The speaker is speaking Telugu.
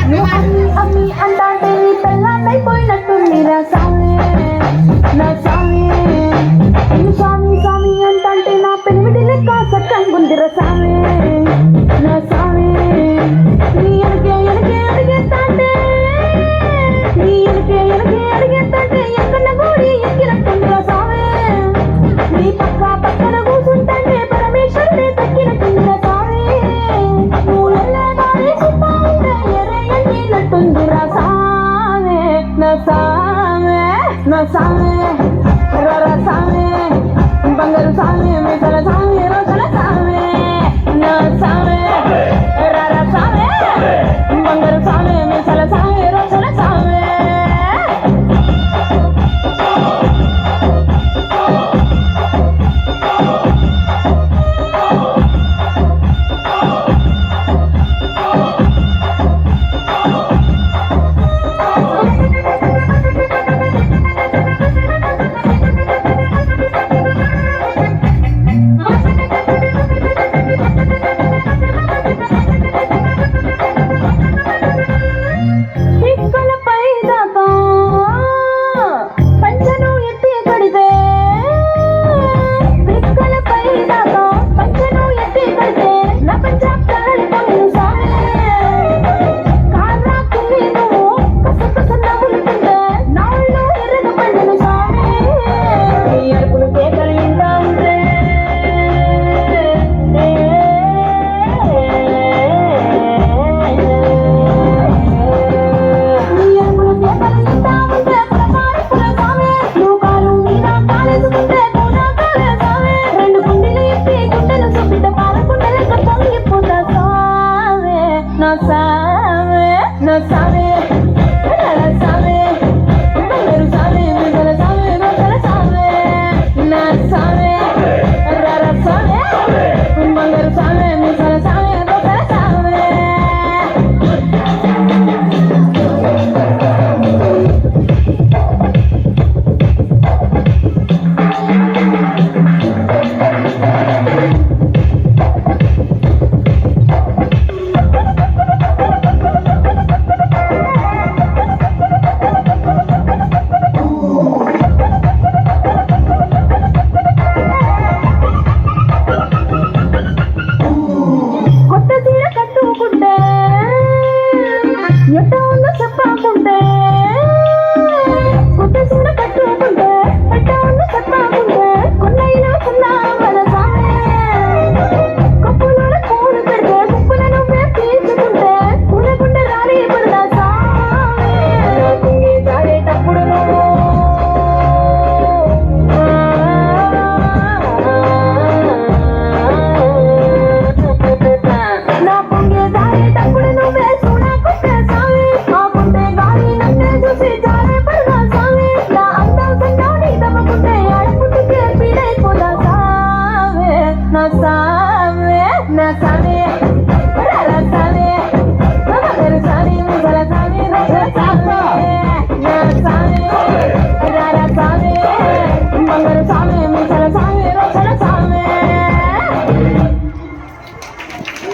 అమ్మి అంటాంటే నీ పెళ్ళాన్నైపోయినట్టుందిరా సామి నా సామి నీ సామి సామి అంటాంటే నా పెనిమిటి లెక్క సక్కంగుందిరా సామి నా సామి నీ అడిగేస్తాంటే నీ అడిగేస్తాంటే ఎక్కన్న గూడి ఎక్కినట్టుందిరా సామి నీ పక్కన కూర్చుంటే పరమేశ్వరుడే తక్కినట్టుందిరా సామి నువ్వు ఎల్లదారి చూస్తా ఉంటే ఎర్రయ్యట్టుందిరా సామి నా సామి నా సామి రర సామి బంగారు సామి మిసల సామి రోజుల సామి నా సామి రర సామి బంగారు సామి మిసల సామి రోజుల సామి No sabe, no sabe, pero sabe, no lo sabe, no se lo sabe, no sabe, rara sabe, pero sabe, no se lo sabe, no se lo sabe. ఎట్టా ఉందో చెప్పకుంటే కొత్త సూడ కట్టుకుంటే ఎట్టా ఉందో చెప్పకుంటే కొన్నైనా కొన్నా మన సామే కప్పులో కూడు పెడితే కుప్పులను నువ్వే తీసుకుంటే కూడకుంటే రాని పడదా సామే కుంగి తాగేటప్పుడు నువ్వు నా కుంగి తాగేటప్పుడు నువ్వే చూడకుంటే no sabe, no sabe, no sabe, no sabe, no sabe, no sabe, no sabe.